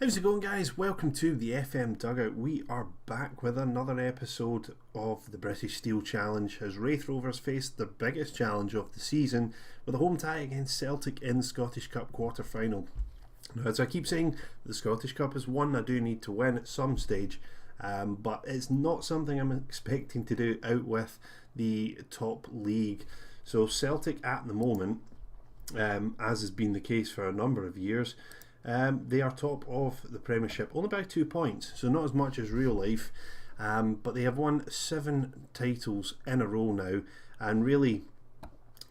How's it going, guys? Welcome to the FM Dugout. We are back with another episode of the British Steel Challenge as Wraith Rovers face the biggest challenge of the season with a home tie against Celtic in the Scottish Cup quarter-final. Now, as I keep saying, the Scottish Cup is one I do need to win at some stage, but it's not something I'm expecting to do out with the top league. So Celtic at the moment, as has been the case for a number of years, they are top of the Premiership, only by 2 points, so not as much as real life, but they have won 7 titles in a row now, and really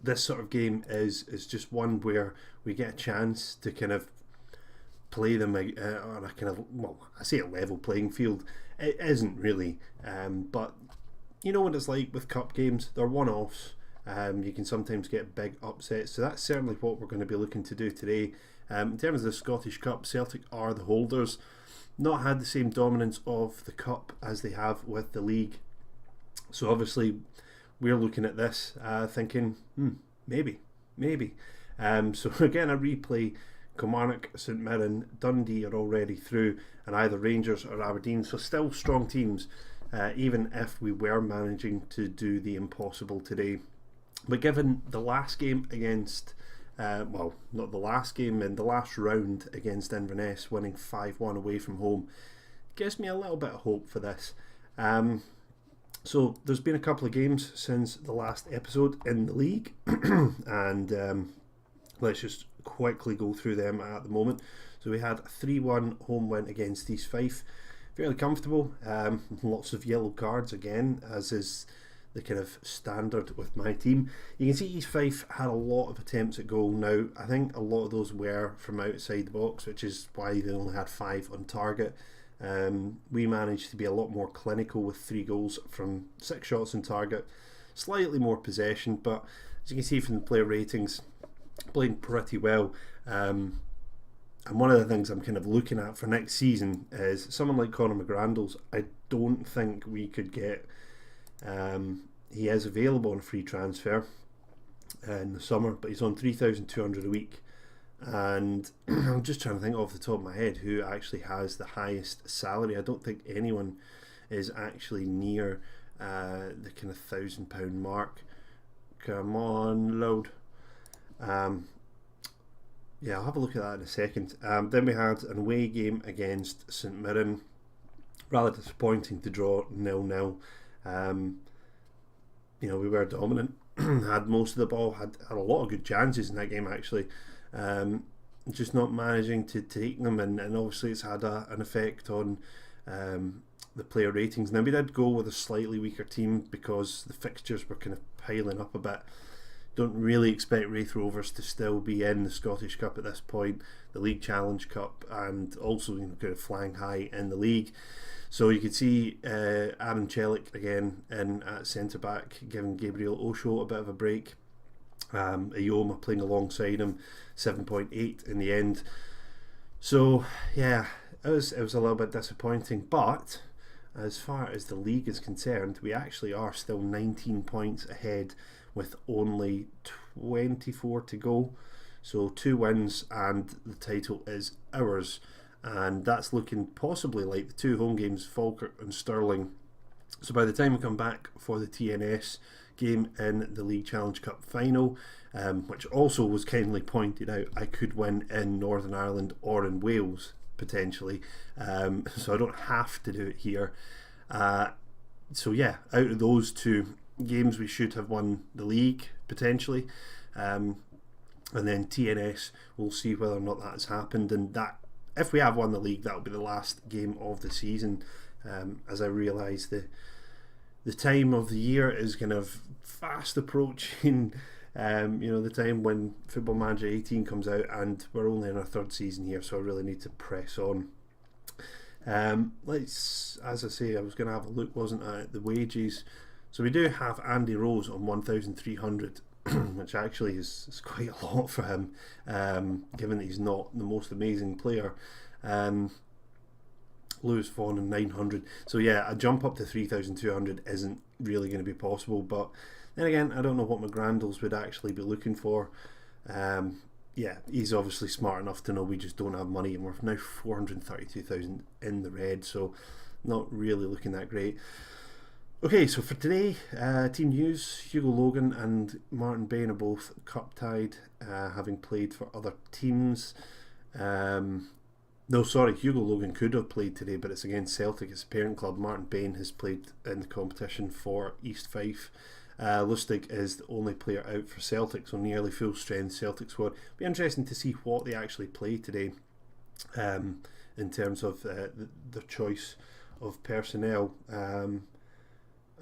this sort of game is just one where we get a chance to kind of play them on a kind of, well, I say a level playing field. It isn't really, but you know what it's like with cup games, they're one-offs. You can sometimes get big upsets, so that's certainly what we're going to be looking to do today. In terms of the Scottish Cup, Celtic are the holders. Not had the same dominance of the Cup as they have with the league. So obviously we're looking at this thinking, maybe. So again, a replay. Kilmarnock, St Mirren, Dundee are already through, and either Rangers or Aberdeen. So still strong teams, even if we were managing to do the impossible today. But given the last game against... well, not the last game, in the last round against Inverness, winning 5-1 away from home, gives me a little bit of hope for this. So there's been a couple of games since the last episode in the league, and let's just quickly go through them at the moment. So we had a 3-1 home win against East Fife, fairly comfortable, lots of yellow cards again, as is the kind of standard with my team. You can see East Fife had a lot of attempts at goal. Now, I think a lot of those were from outside the box, which is why they only had 5 on target. We managed to be a lot more clinical with 3 goals from 6 shots on target. Slightly more possession, but as you can see from the player ratings, playing pretty well. And one of the things I'm kind of looking at for next season is someone like Conor McGrandles. I don't think we could get... he is available on a free transfer in the summer, but he's on 3,200 a week, and I'm just trying to think off the top of my head who actually has the highest salary. I don't think anyone is actually near the kind of £1,000 mark. Come on, load. Yeah, I'll have a look at that in a second. Then we had an away game against St Mirren, rather disappointing to draw 0-0. You know, we were dominant, had most of the ball, had a lot of good chances in that game actually, just not managing to take them, and obviously it's had an effect on the player ratings. Now, we did go with a slightly weaker team because the fixtures were kind of piling up a bit. Don't really expect Wraith Rovers to still be in the Scottish Cup at this point, the League Challenge Cup, and also, you know, kind of flying high in the league. So you could see Adam Celtic again in at centre back, giving Gabriel Osho a bit of a break. Ioma playing alongside him, 7.8 in the end. So yeah, it was a little bit disappointing. But as far as the league is concerned, we actually are still 19 points ahead with only 24 to go. So 2 wins and the title is ours. And that's looking possibly like the 2 home games, Falkirk and Stirling. So by the time we come back for the TNS game in the League Challenge Cup final, which also was kindly pointed out, I could win in Northern Ireland or in Wales potentially, so I don't have to do it here. So yeah, out of those 2 games we should have won the league potentially, and then TNS, we'll see whether or not that has happened, and that, if we have won the league, that will be the last game of the season, as I realise the time of the year is kind of fast approaching. You know, the time when Football Manager 18 comes out, and we're only in our 3rd season here, so I really need to press on. Let's, as I say, I was going to have a look, wasn't I, at the wages. So we do have Andy Rose on 1,300, which actually is quite a lot for him, given that he's not the most amazing player. Lewis Vaughan on 900. So yeah, a jump up to 3,200 isn't really going to be possible. But then again, I don't know what McGrandles would actually be looking for. yeah, he's obviously smart enough to know we just don't have money, and we're now 432,000 in the red, so not really looking that great. Okay, so for today, team news: Hugo Logan and Martin Bain are both cup tied, having played for other teams. No, sorry, Hugo Logan could have played today, but it's against Celtic, his parent club. Martin Bain has played in the competition for East Fife. Lustig is the only player out for Celtic, so nearly full strength Celtic squad. Be interesting to see what they actually play today, in terms of the choice of personnel.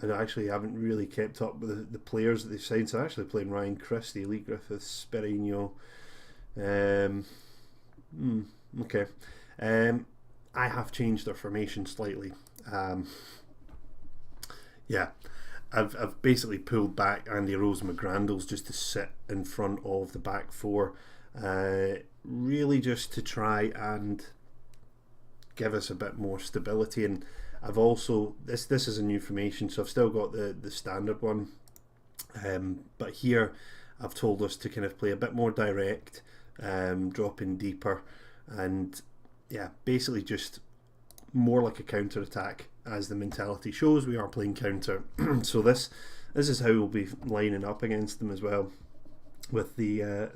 I actually haven't really kept up with the players that they've signed. So actually playing Ryan Christie, Lee Griffiths, Spirino. Okay. I have changed their formation slightly. Yeah. I've basically pulled back Andy Rose and McGrandles just to sit in front of the back four. Really just to try and give us a bit more stability. And I've also, this is a new formation, so I've still got the standard one, but here I've told us to kind of play a bit more direct, drop in deeper, and yeah, basically just more like a counter attack. As the mentality shows, we are playing counter. So this is how we'll be lining up against them as well, with the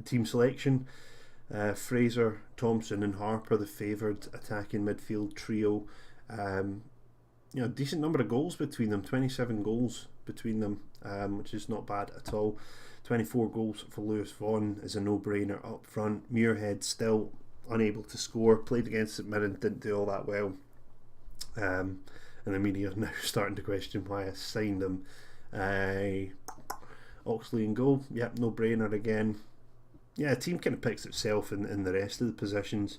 team selection. Fraser, Thompson and Harper, the favoured attacking midfield trio. Decent number of goals between them, 27 goals between them, which is not bad at all. 24 goals for Lewis Vaughan is a no-brainer up front. Muirhead still unable to score, played against St Mirren, didn't do all that well, and the media are now starting to question why I signed him. Oxley in goal, yep, no-brainer again. Yeah, the team kind of picks itself in the rest of the positions.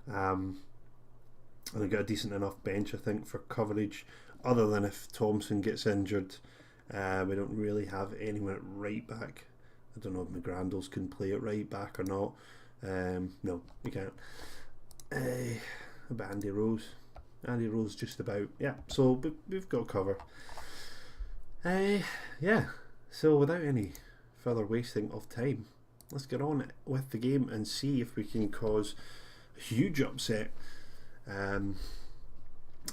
And they've got a decent enough bench, I think, for coverage, other than if Thompson gets injured. We don't really have anyone at right back. I don't know if McGrandles can play at right back or not. No, we can't. But Andy Rose just about. Yeah, so we've got cover. Yeah, so without any further wasting of time, let's get on with the game and see if we can cause a huge upset.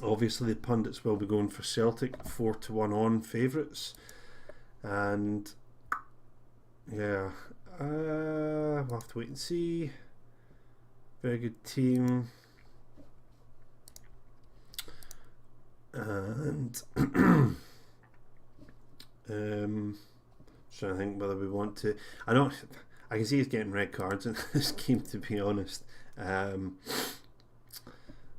Obviously the pundits will be going for Celtic, 4-1 on favourites, and yeah, we'll have to wait and see. Very good team, and trying to think whether we want to. I can see he's getting red cards in this game, to be honest.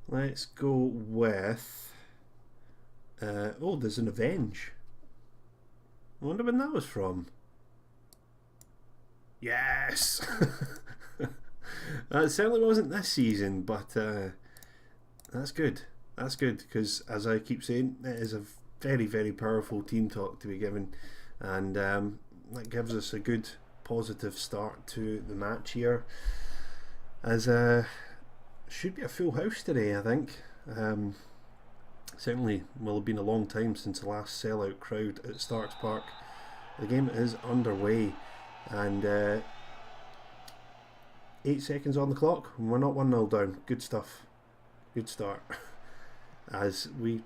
Let's go with there's an Avenge. I wonder when that was from. Yes. It certainly wasn't this season, but that's good. That's good, because as I keep saying, it is a very, very powerful team talk to be given, and that gives us a good positive start to the match here, as should be a full house today, I think. Certainly will have been a long time since the last sellout crowd at Starks Park. The game is underway, and 8 seconds on the clock, and we're not 1-0 down. Good stuff. Good start. As we,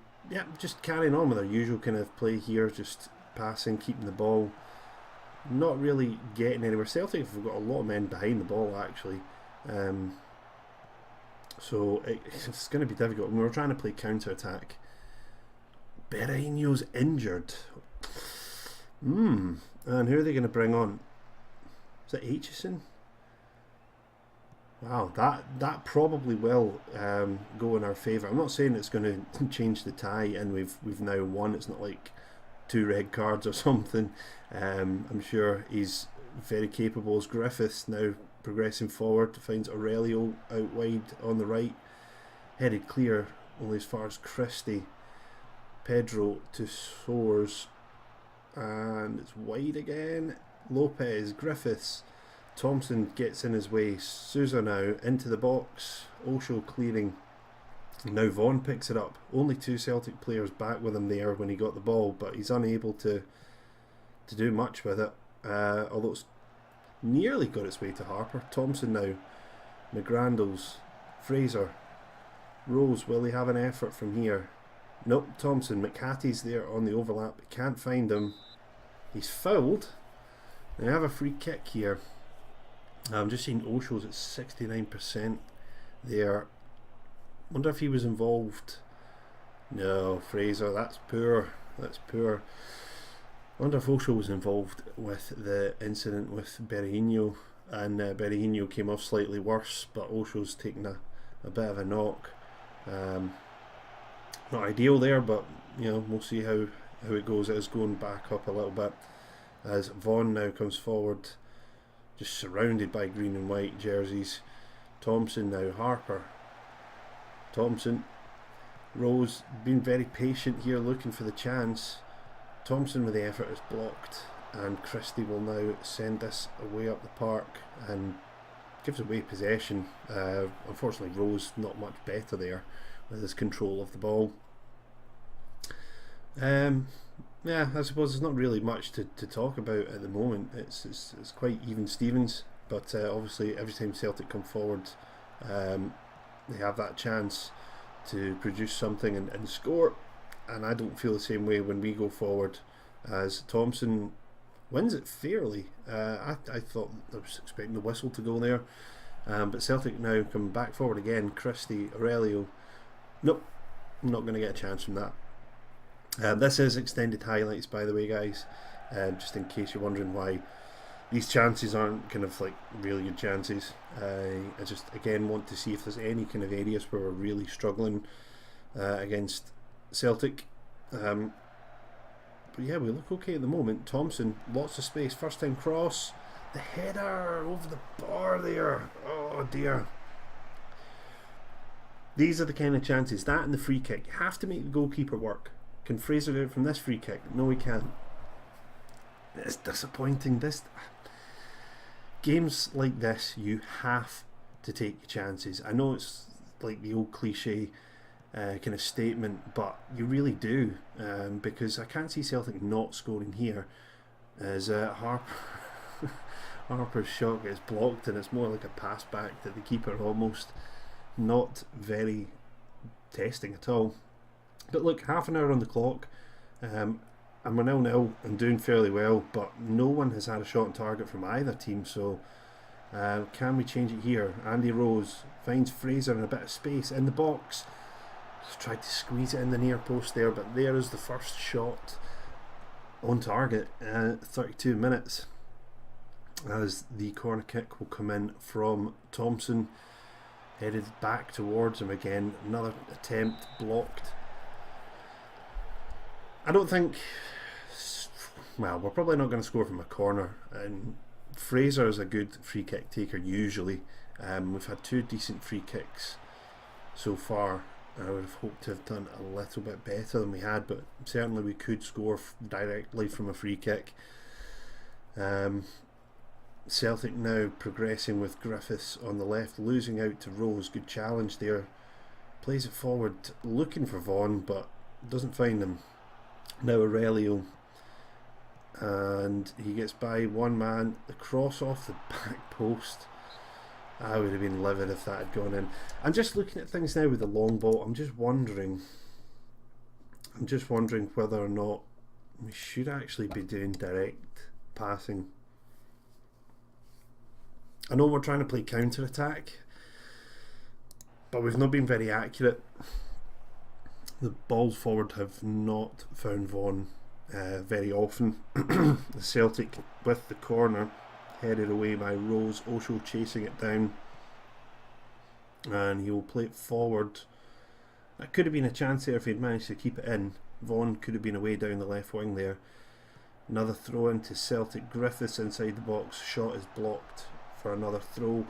just carrying on with our usual kind of play here, just passing, keeping the ball, not really getting anywhere. Celtic have got a lot of men behind the ball, actually. So it's going to be difficult. And we were trying to play counter-attack. Berahino's injured. And who are they going to bring on? Is it Aitchison? Wow, that probably will go in our favour. I'm not saying it's going to change the tie, and we've now won. It's not like 2 red cards or something. I'm sure he's very capable. As Griffiths now progressing forward, finds Aurelio out wide on the right, headed clear only as far as Christie. Pedro to Soares, and it's wide again. Lopez, Griffiths, Thompson gets in his way. Sousa now into the box. Osho clearing. Now Vaughan picks it up. Only 2 Celtic players back with him there when he got the ball, but he's unable to do much with it. Although it's nearly got its way to Harper. Thompson now, McGrandles, Fraser, Rose, will he have an effort from here? Nope, Thompson, McHatty's there on the overlap, can't find him. He's fouled. They have a free kick here. I'm just seeing Osho's at 69% there. Wonder if he was involved. No, Fraser, that's poor. That's poor. Wonder if Osho was involved with the incident with Berahino, and Berahino came off slightly worse, but Osho's taken a bit of a knock. Not ideal there, but you know, we'll see how it goes. It is going back up a little bit as Vaughan now comes forward, just surrounded by green and white jerseys. Thompson now, Harper, Thompson, Rose being very patient here, looking for the chance. Thompson with the effort is blocked, and Christie will now send this away up the park and gives away possession. Unfortunately, Rose not much better there with his control of the ball. Yeah, I suppose there's not really much to talk about at the moment. It's quite even Stevens, but obviously every time Celtic come forward, they have that chance to produce something and score, and I don't feel the same way when we go forward, as Thompson wins it fairly. I thought I was expecting the whistle to go there, but Celtic now come back forward again. Christie, Aurelio, nope, I'm not going to get a chance from that. This is extended highlights, by the way, guys, just in case you're wondering why these chances aren't kind of like really good chances. I just again want to see if there's any kind of areas where we're really struggling against Celtic. But yeah, we look okay at the moment. Thompson, lots of space, first time cross, the header over the bar there. Oh dear. These are the kind of chances, that and the free kick. You have to make the goalkeeper work. Can Fraser do it from this free kick? No, he can't. It's disappointing. Games like this, you have to take your chances. I know it's like the old cliche kind of statement, but you really do, because I can't see Celtic not scoring here, as Harper's shot gets blocked, and it's more like a pass back to the keeper almost. Not very testing at all. But look, half an hour on the clock, and we're 0-0 and doing fairly well, but no one has had a shot on target from either team, so can we change it here? Andy Rose finds Fraser in a bit of space in the box. He's tried to squeeze it in the near post there, but there is the first shot on target at 32 minutes, as the corner kick will come in from Thompson, headed back towards him again. Another attempt blocked. I don't think, well, we're probably not going to score from a corner, and Fraser is a good free kick taker usually. We've had 2 decent free kicks so far. I would have hoped to have done a little bit better than we had, but certainly we could score directly from a free kick. Celtic now progressing with Griffiths on the left, losing out to Rose. Good challenge there. Plays it forward, looking for Vaughan, but doesn't find him. Now Aurelio, and he gets by one man. The cross off the back post. I would have been livid if that had gone in. I'm just looking at things now with the long ball. I'm just wondering whether or not we should actually be doing direct passing. I know we're trying to play counter-attack, but we've not been very accurate. The balls forward have not found Vaughan very often. The Celtic with the corner, headed away by Rose. Osho chasing it down, and he will play it forward. That could have been a chance there if he'd managed to keep it in. Vaughan could have been away down the left wing there. Another throw into Celtic. Griffiths inside the box. Shot is blocked for another throw.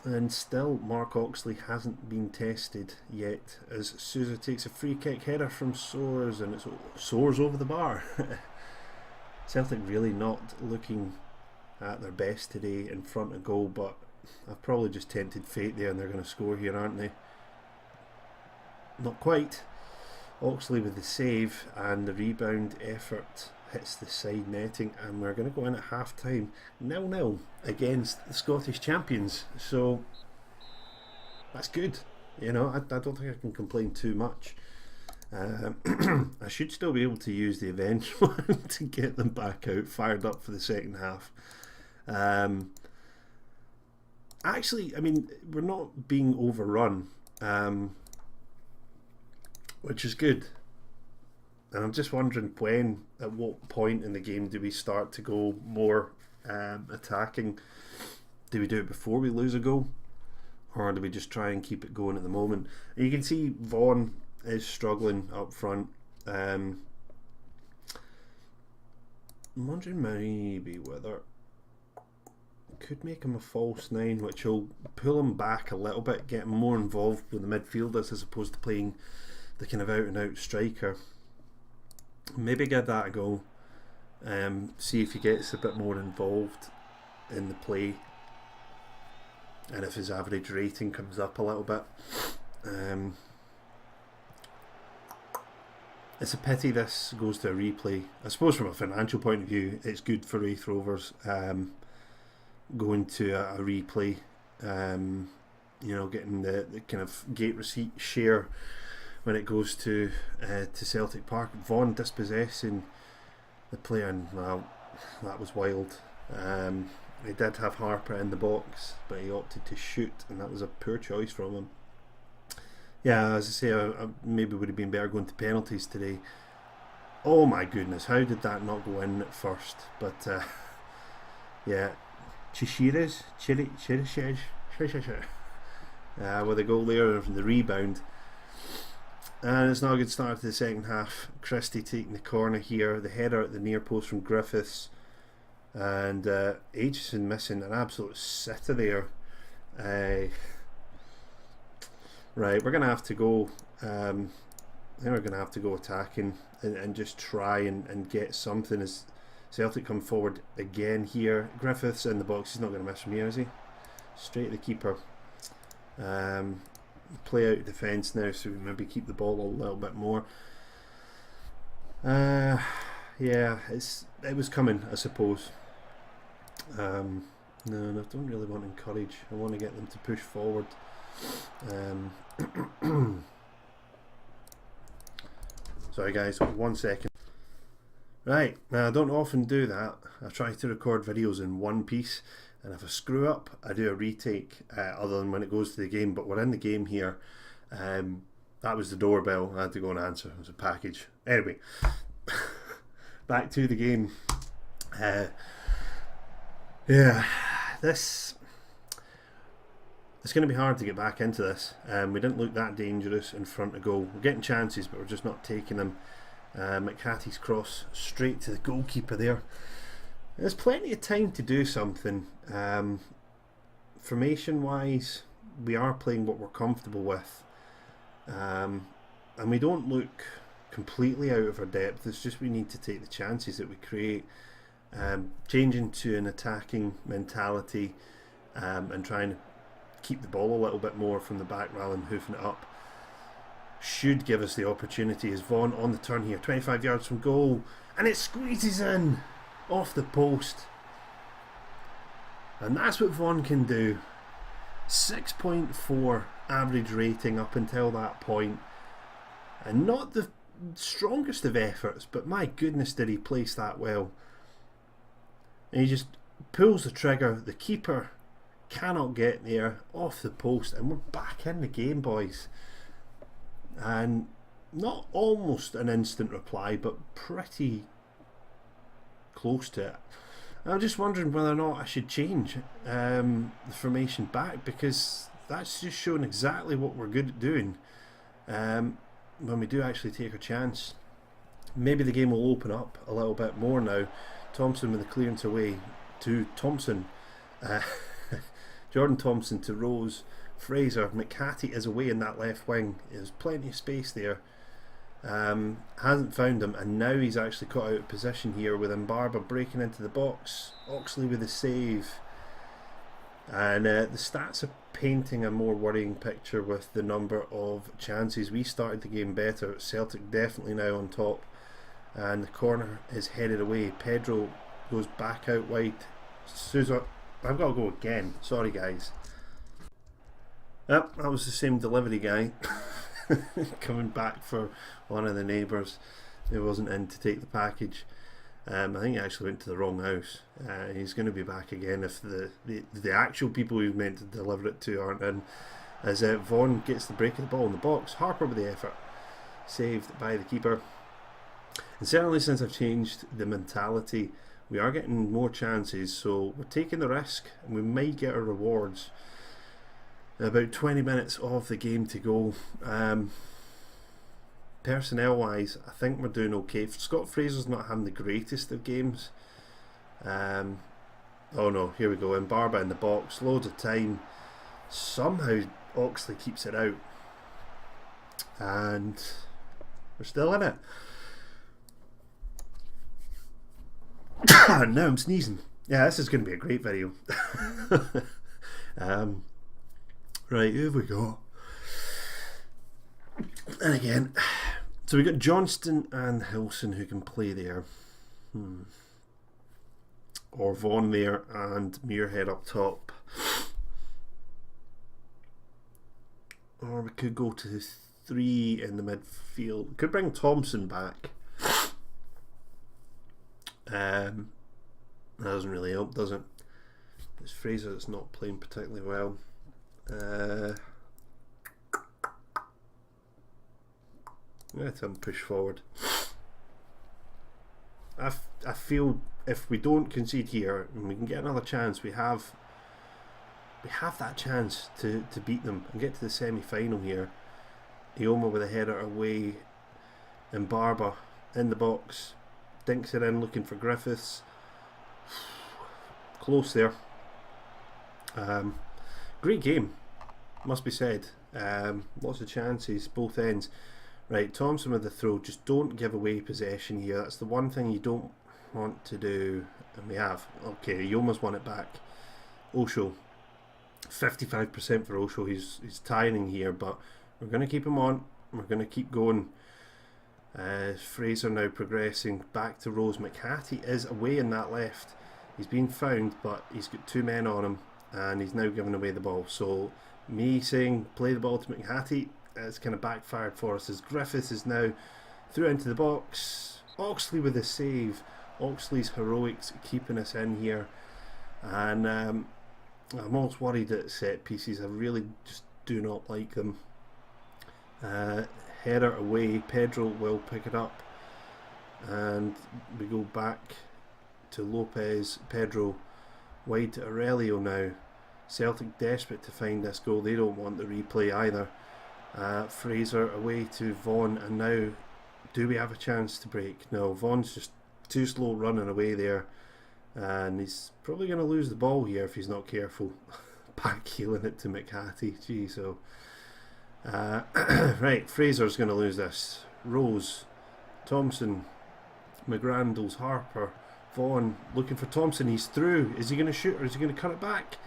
And still Mark Oxley hasn't been tested yet, as Sousa takes a free kick header from Soares, and it's Soares over the bar. Celtic really not looking at their best today in front of goal, but I've probably just tempted fate there, and they're going to score here, aren't they? Not quite. Oxley with the save, and the rebound effort hits the side netting, and we're going to go in at half time 0-0 against the Scottish champions. So that's good. You know, I don't think I can complain too much. I should still be able to use the avenge one to get them back out, fired up for the second half. Actually, I mean, we're not being overrun, which is good. And I'm just wondering at what point in the game do we start to go more attacking? Do we do it before we lose a goal? Or do we just try and keep it going at the moment? And you can see Vaughan is struggling up front. I'm wondering maybe whether could make him a false 9, which will pull him back a little bit, get him more involved with the midfielders as opposed to playing the kind of out and out striker. Maybe give that a go. See if he gets a bit more involved in the play, and if his average rating comes up a little bit. It's a pity this goes to a replay. I suppose from a financial point of view, it's good for Wraith Rovers going to a replay. You know, getting the kind of gate receipt share when it goes to Celtic Park. Vaughan dispossessing the player, and well, that was wild. He did have Harper in the box, but he opted to shoot, and that was a poor choice from him. Yeah, as I say, I maybe would have been better going to penalties today. Oh my goodness, how did that not go in at first? But yeah, Chirish with a goal there from the rebound. And it's not a good start to the second half. Christie taking the corner here, the header at the near post from Griffiths, and Aitchison missing an absolute sitter there. Right, we're going to have to go. I think we're going to have to go attacking and just try and get something as Celtic come forward again here. Griffiths in the box. He's not going to miss from here, is he? Straight to the keeper. Play out defence now, so we maybe keep the ball a little bit more. Yeah, it was coming, I suppose. No, I don't really want to encourage. I want to get them to push forward. Sorry guys, 1 second. Right, now I don't often do that. I try to record videos in one piece, and if I screw up, I do a retake, other than when it goes to the game. But we're in the game here. That was the doorbell. I had to go and answer. It was a package. Anyway, back to the game. Yeah, it's going to be hard to get back into this. We didn't look that dangerous in front of goal. We're getting chances, but we're just not taking them. McCarthy's cross straight to the goalkeeper there. There's plenty of time to do something. Formation wise, we are playing what we're comfortable with, and we don't look completely out of our depth. It's just we need to take the chances that we create, changing to an attacking mentality, and trying to keep the ball a little bit more from the back rather than hoofing it up. Should give us the opportunity as Vaughan on the turn here, 25 yards from goal, and it squeezes in off the post. And that's what Vaughan can do. 6.4 average rating up until that point, and not the strongest of efforts, but my goodness did he place that well. And he just pulls the trigger. The keeper cannot get there, off the post, and we're back in the game, boys. And not almost an instant reply, but pretty close to it. I'm just wondering whether or not I should change the formation back, because that's just showing exactly what we're good at doing when we do actually take a chance. Maybe the game will open up a little bit more now. Thompson with the clearance away to Thompson. Jordan Thompson to Rose. Fraser. McCarthy is away in that left wing. There's plenty of space there. Hasn't found him, and now he's actually caught out of position here with Mbarba breaking into the box. Oxley with a save, and the stats are painting a more worrying picture with the number of chances. We started the game better. Celtic definitely now on top. and the corner is headed away. Pedro goes back out wide. Sousa, I've got to go again. Sorry, guys. Yep, that was the same delivery guy coming back for one of the neighbours who wasn't in to take the package. I think he actually went to the wrong house. He's going to be back again if the actual people who've meant to deliver it to aren't in. As Vaughan gets the break of the ball in the box, Harper with the effort, saved by the keeper. And certainly since I've changed the mentality, we are getting more chances, so we're taking the risk and we might get our rewards. About 20 minutes of the game to go. Personnel wise, I think we're doing okay. Scott Fraser's not having the greatest of games. Oh no, here we go. Mbarba in the box, loads of time. Somehow Oxley keeps it out, and we're still in it. Now I'm sneezing. Yeah, this is going to be a great video. Right, here we go. And again, so we got Johnston and Hilson who can play there, or Vaughan there and Muirhead up top, or we could go to 3 in the midfield. Could bring Thompson back. That doesn't really help, does it? It's Fraser that's not playing particularly well. I'm going to tell him push forward. I feel if we don't concede here and we can get another chance, we have that chance to beat them and get to the semi-final here. Ioma with a header away, and Barber in the box, dinks it in looking for Griffiths. Close there. Great game, must be said. Lots of chances, both ends. Right, Thompson with the throw. Just don't give away possession here. That's the one thing you don't want to do. And we have. Okay, Ioma's won it back. Osho. 55% for Osho. He's tiring here, but we're going to keep him on. We're going to keep going. Fraser now progressing back to Rose. McHattie is away in that left. He's been found, but he's got 2 men on him, and he's now giving away the ball. So me saying play the ball to McHattie, it's kind of backfired for us, as Griffiths is now through into the box. Oxley with a save. Oxley's heroics keeping us in here, and I'm almost worried at set pieces. I really just do not like them. Header away. Pedro will pick it up, and we go back to Lopez. Pedro wide to Aurelio now. Celtic desperate to find this goal. They don't want the replay either. Fraser away to Vaughan, and now do we have a chance to break? No, Vaughan's just too slow running away there, and he's probably going to lose the ball here if he's not careful. Back heeling it to McHattie. Gee, so right, Fraser's going to lose this. Rose, Thompson, McGrandles, Harper, Vaughan looking for Thompson. He's through. Is he going to shoot or is he going to cut it back?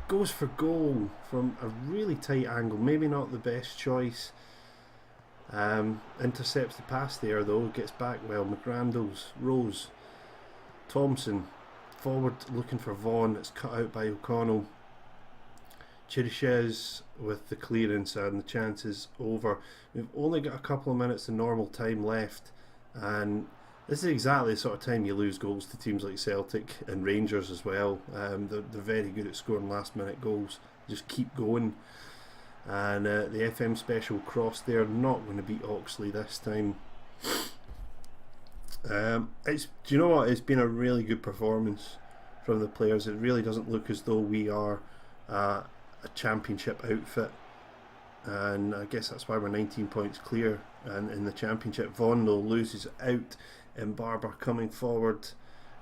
Goes for goal from a really tight angle. Maybe not the best choice. Intercepts the pass there though. Gets back well. McGrandles, Rose, Thompson forward looking for Vaughan. It's cut out by O'Connell. Chiriches with the clearance, and the chance is over. We've only got a couple of minutes of normal time left, and this is exactly the sort of time you lose goals to teams like Celtic and Rangers as well. They're very good at scoring last minute goals. Just keep going. And the FM special cross there, not going to beat Oxley this time. Do you know what? It's been a really good performance from the players. It really doesn't look as though we are a championship outfit, and I guess that's why we're 19 points clear and in the championship. Vaughan though loses out, and Barber coming forward.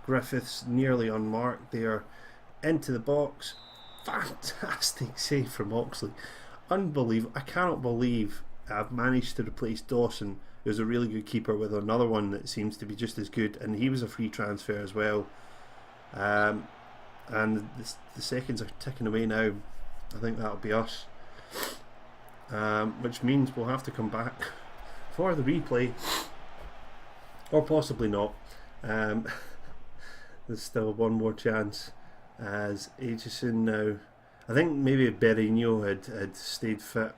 Griffiths nearly unmarked there, into the box. Fantastic save from Oxley. Unbelievable. I cannot believe I've managed to replace Dawson, who's a really good keeper, with another one that seems to be just as good, and he was a free transfer as well. And the seconds are ticking away now. I think that'll be us, which means we'll have to come back for the replay. or possibly not. There's still one more chance as Aitchison now. I think maybe if Berrinho had stayed fit,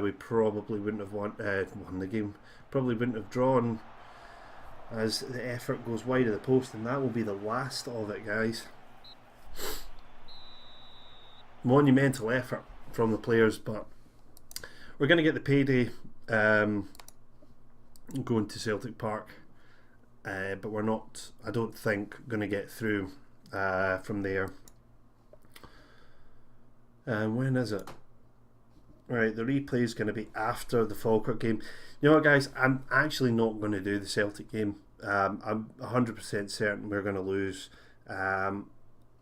we probably wouldn't have won the game. Probably wouldn't have drawn, as the effort goes wide of the post, and that will be the last of it, guys. Monumental effort from the players, but we're going to get the payday going to Celtic Park, but we're not, I don't think, going to get through from there. When is it? Right, the replay is going to be after the Falkirk game. You know what, guys? I'm actually not going to do the Celtic game. I'm 100% certain we're going to lose. And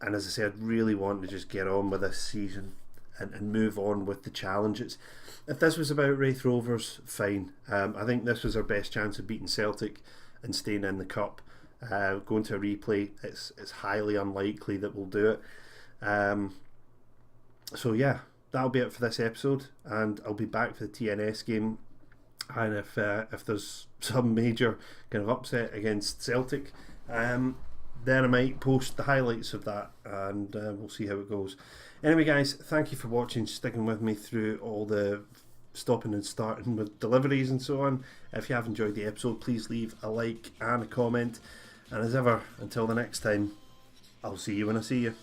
as I said, I really want to just get on with this season and move on with the challenges. If this was about Wraith Rovers, fine. I think this was our best chance of beating Celtic and staying in the cup. Going to a replay, it's highly unlikely that we'll do it. So yeah, that'll be it for this episode, and I'll be back for the TNS game. And if there's some major kind of upset against Celtic, then I might post the highlights of that, and we'll see how it goes. Anyway, guys, thank you for watching, sticking with me through all the stopping and starting with deliveries and so on. If you have enjoyed the episode, please leave a like and a comment. And as ever, until the next time, I'll see you when I see you.